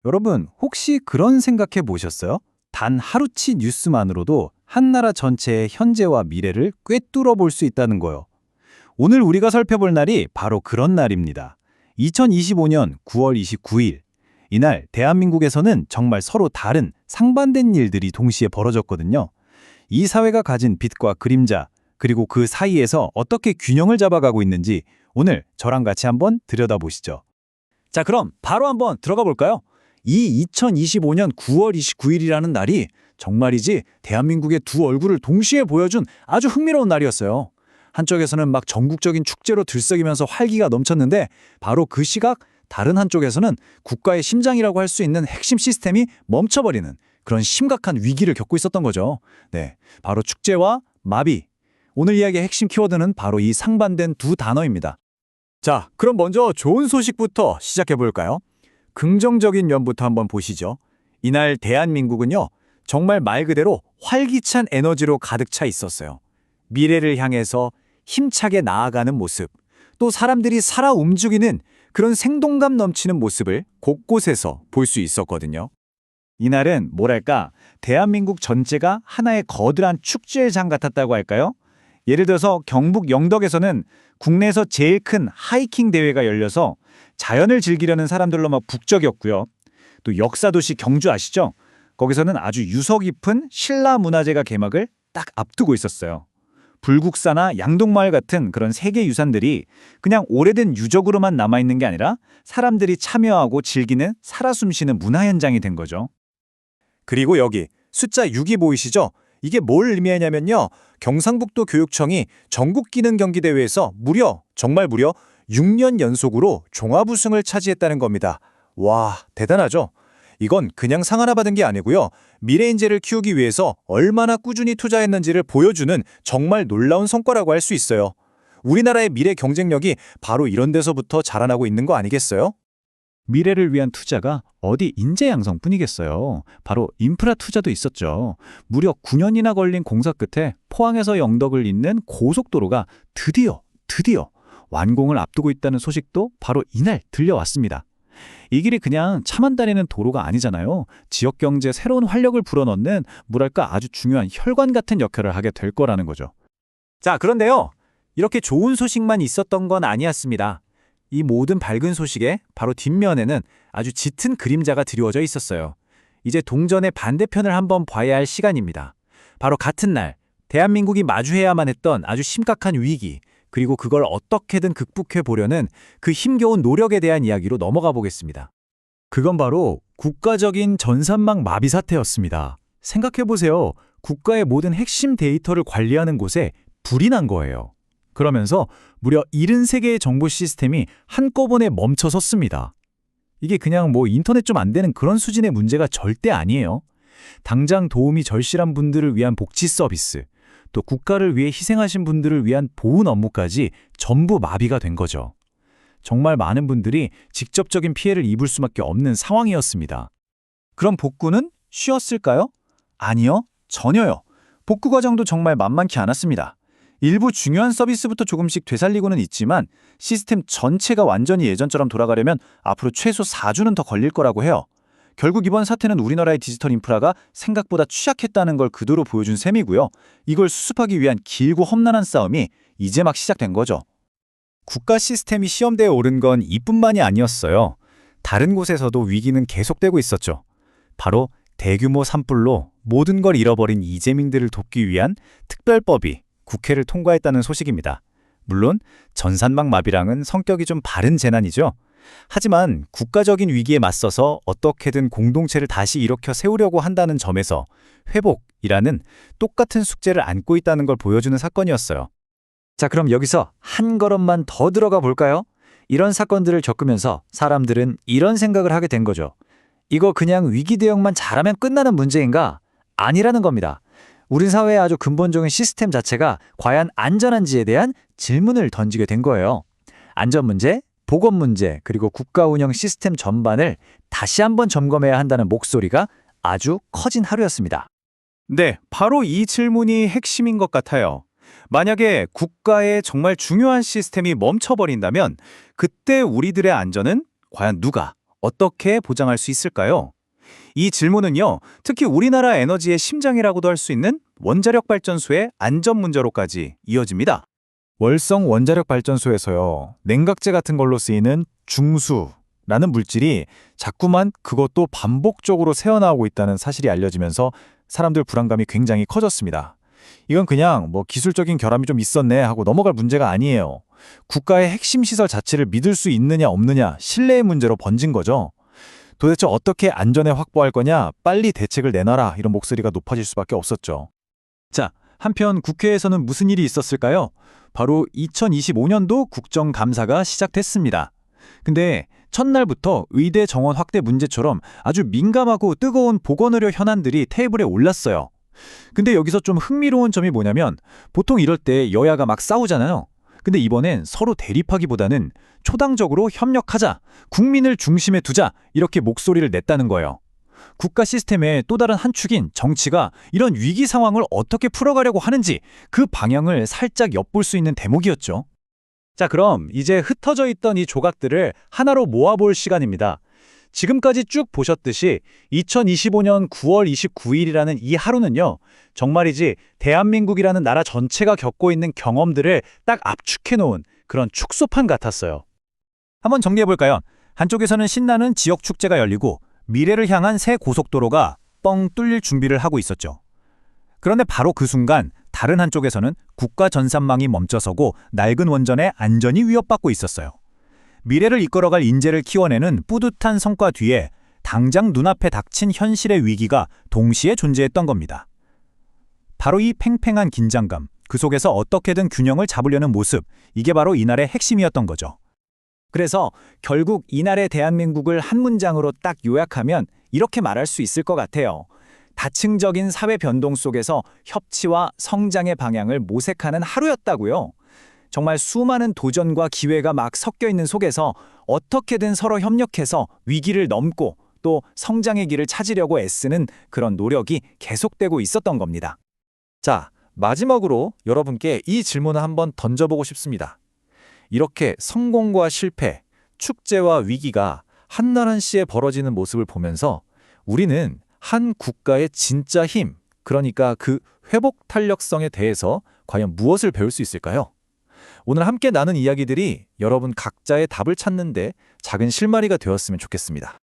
여러분, 혹시 그런 생각해 보셨어요? 단 하루치 뉴스만으로도 한 나라 전체의 현재와 미래를 꿰뚫어 볼 수 있다는 거요. 오늘 우리가 살펴볼 날이 바로 그런 날입니다. 2025년 9월 29일. 이날 대한민국에서는 정말 서로 다른 상반된 일들이 동시에 벌어졌거든요. 이 사회가 가진 빛과 그림자, 그리고 그 사이에서 어떻게 균형을 잡아가고 있는지 오늘 저랑 같이 한번 들여다보시죠. 자, 그럼 바로 한번 들어가 볼까요? 이 2025년 9월 29일이라는 날이 정말이지 대한민국의 두 얼굴을 동시에 보여준 아주 흥미로운 날이었어요. 한쪽에서는 막 전국적인 축제로 들썩이면서 활기가 넘쳤는데 바로 그 시각 다른 한쪽에서는 국가의 심장이라고 할 수 있는 핵심 시스템이 멈춰버리는 그런 심각한 위기를 겪고 있었던 거죠. 네, 바로 축제와 마비. 오늘 이야기의 핵심 키워드는 바로 이 상반된 두 단어입니다. 자, 그럼 먼저 좋은 소식부터 시작해 볼까요? 긍정적인 면부터 한번 보시죠. 이날 대한민국은요, 정말 말 그대로 활기찬 에너지로 가득 차 있었어요. 미래를 향해서 힘차게 나아가는 모습, 또 사람들이 살아 움직이는 그런 생동감 넘치는 모습을 곳곳에서 볼 수 있었거든요. 이날은 뭐랄까, 대한민국 전체가 하나의 거대한 축제장 같았다고 할까요? 예를 들어서 경북 영덕에서는 국내에서 제일 큰 하이킹 대회가 열려서 자연을 즐기려는 사람들로 막 북적였고요. 또 역사도시 경주 아시죠? 거기서는 아주 유서 깊은 신라 문화재가 개막을 딱 앞두고 있었어요. 불국사나 양동마을 같은 그런 세계 유산들이 그냥 오래된 유적으로만 남아있는 게 아니라 사람들이 참여하고 즐기는 살아 숨쉬는 문화 현장이 된 거죠. 그리고 여기 숫자 6이 보이시죠? 이게 뭘 의미하냐면요. 경상북도 교육청이 전국기능경기대회에서 정말 무려 6년 연속으로 종합우승을 차지했다는 겁니다. 와, 대단하죠? 이건 그냥 상 하나 받은 게 아니고요. 미래 인재를 키우기 위해서 얼마나 꾸준히 투자했는지를 보여주는 정말 놀라운 성과라고 할 수 있어요. 우리나라의 미래 경쟁력이 바로 이런 데서부터 자라나고 있는 거 아니겠어요? 미래를 위한 투자가 어디 인재 양성뿐이겠어요. 바로 인프라 투자도 있었죠. 무려 9년이나 걸린 공사 끝에 포항에서 영덕을 잇는 고속도로가 드디어 완공을 앞두고 있다는 소식도 바로 이날 들려왔습니다. 이 길이 그냥 차만 다니는 도로가 아니잖아요. 지역 경제에 새로운 활력을 불어넣는 뭐랄까 아주 중요한 혈관 같은 역할을 하게 될 거라는 거죠. 자, 그런데요. 이렇게 좋은 소식만 있었던 건 아니었습니다. 이 모든 밝은 소식의 바로 뒷면에는 아주 짙은 그림자가 드리워져 있었어요. 이제 동전의 반대편을 한번 봐야 할 시간입니다. 바로 같은 날, 대한민국이 마주해야만 했던 아주 심각한 위기, 그리고 그걸 어떻게든 극복해 보려는 그 힘겨운 노력에 대한 이야기로 넘어가 보겠습니다. 그건 바로 국가적인 전산망 마비 사태였습니다. 생각해 보세요. 국가의 모든 핵심 데이터를 관리하는 곳에 불이 난 거예요. 그러면서 무려 73개의 정보 시스템이 한꺼번에 멈춰 섰습니다. 이게 그냥 인터넷 좀 안 되는 그런 수준의 문제가 절대 아니에요. 당장 도움이 절실한 분들을 위한 복지 서비스, 또 국가를 위해 희생하신 분들을 위한 보훈 업무까지 전부 마비가 된 거죠. 정말 많은 분들이 직접적인 피해를 입을 수밖에 없는 상황이었습니다. 그럼 복구는 쉬웠을까요? 아니요, 전혀요. 복구 과정도 정말 만만치 않았습니다. 일부 중요한 서비스부터 조금씩 되살리고는 있지만 시스템 전체가 완전히 예전처럼 돌아가려면 앞으로 최소 4주는 더 걸릴 거라고 해요. 결국 이번 사태는 우리나라의 디지털 인프라가 생각보다 취약했다는 걸 그대로 보여준 셈이고요. 이걸 수습하기 위한 길고 험난한 싸움이 이제 막 시작된 거죠. 국가 시스템이 시험대에 오른 건 이뿐만이 아니었어요. 다른 곳에서도 위기는 계속되고 있었죠. 바로 대규모 산불로 모든 걸 잃어버린 이재민들을 돕기 위한 특별법이 국회를 통과했다는 소식입니다. 물론 전산망 마비랑은 성격이 좀 다른 재난이죠. 하지만 국가적인 위기에 맞서서 어떻게든 공동체를 다시 일으켜 세우려고 한다는 점에서 회복이라는 똑같은 숙제를 안고 있다는 걸 보여주는 사건이었어요. 자, 그럼 여기서 한 걸음만 더 들어가 볼까요? 이런 사건들을 겪으면서 사람들은 이런 생각을 하게 된 거죠. 이거 그냥 위기 대응만 잘하면 끝나는 문제인가? 아니라는 겁니다. 우리 사회의 아주 근본적인 시스템 자체가 과연 안전한지에 대한 질문을 던지게 된 거예요. 안전 문제, 보건 문제, 그리고 국가 운영 시스템 전반을 다시 한번 점검해야 한다는 목소리가 아주 커진 하루였습니다. 네, 바로 이 질문이 핵심인 것 같아요. 만약에 국가의 정말 중요한 시스템이 멈춰버린다면 그때 우리들의 안전은 과연 누가, 어떻게 보장할 수 있을까요? 이 질문은요, 특히 우리나라 에너지의 심장이라고도 할 수 있는 원자력 발전소의 안전 문제로까지 이어집니다. 월성 원자력 발전소에서요, 냉각제 같은 걸로 쓰이는 중수라는 물질이 자꾸만 그것도 반복적으로 새어나오고 있다는 사실이 알려지면서 사람들 불안감이 굉장히 커졌습니다. 이건 그냥 기술적인 결함이 좀 있었네 하고 넘어갈 문제가 아니에요. 국가의 핵심 시설 자체를 믿을 수 있느냐 없느냐 신뢰의 문제로 번진 거죠. 도대체 어떻게 안전에 확보할 거냐, 빨리 대책을 내놔라, 이런 목소리가 높아질 수밖에 없었죠. 자, 한편 국회에서는 무슨 일이 있었을까요? 바로 2025년도 국정감사가 시작됐습니다. 근데 첫날부터 의대 정원 확대 문제처럼 아주 민감하고 뜨거운 보건의료 현안들이 테이블에 올랐어요. 근데 여기서 좀 흥미로운 점이 뭐냐면, 보통 이럴 때 여야가 막 싸우잖아요. 근데 이번엔 서로 대립하기보다는 초당적으로 협력하자, 국민을 중심에 두자, 이렇게 목소리를 냈다는 거예요. 국가 시스템의 또 다른 한 축인 정치가 이런 위기 상황을 어떻게 풀어가려고 하는지 그 방향을 살짝 엿볼 수 있는 대목이었죠. 자, 그럼 이제 흩어져 있던 이 조각들을 하나로 모아볼 시간입니다. 지금까지 쭉 보셨듯이 2025년 9월 29일이라는 이 하루는요, 정말이지 대한민국이라는 나라 전체가 겪고 있는 경험들을 딱 압축해 놓은 그런 축소판 같았어요. 한번 정리해볼까요? 한쪽에서는 신나는 지역 축제가 열리고 미래를 향한 새 고속도로가 뻥 뚫릴 준비를 하고 있었죠. 그런데 바로 그 순간 다른 한쪽에서는 국가 전산망이 멈춰서고 낡은 원전의 안전이 위협받고 있었어요. 미래를 이끌어갈 인재를 키워내는 뿌듯한 성과 뒤에 당장 눈앞에 닥친 현실의 위기가 동시에 존재했던 겁니다. 바로 이 팽팽한 긴장감, 그 속에서 어떻게든 균형을 잡으려는 모습, 이게 바로 이날의 핵심이었던 거죠. 그래서 결국 이날의 대한민국을 한 문장으로 딱 요약하면 이렇게 말할 수 있을 것 같아요. 다층적인 사회 변동 속에서 협치와 성장의 방향을 모색하는 하루였다고요. 정말 수많은 도전과 기회가 막 섞여 있는 속에서 어떻게든 서로 협력해서 위기를 넘고 또 성장의 길을 찾으려고 애쓰는 그런 노력이 계속되고 있었던 겁니다. 자, 마지막으로 여러분께 이 질문을 한번 던져보고 싶습니다. 이렇게 성공과 실패, 축제와 위기가 한나라시에 벌어지는 모습을 보면서 우리는 한 국가의 진짜 힘, 그러니까 그 회복 탄력성에 대해서 과연 무엇을 배울 수 있을까요? 오늘 함께 나눈 이야기들이 여러분 각자의 답을 찾는데 작은 실마리가 되었으면 좋겠습니다.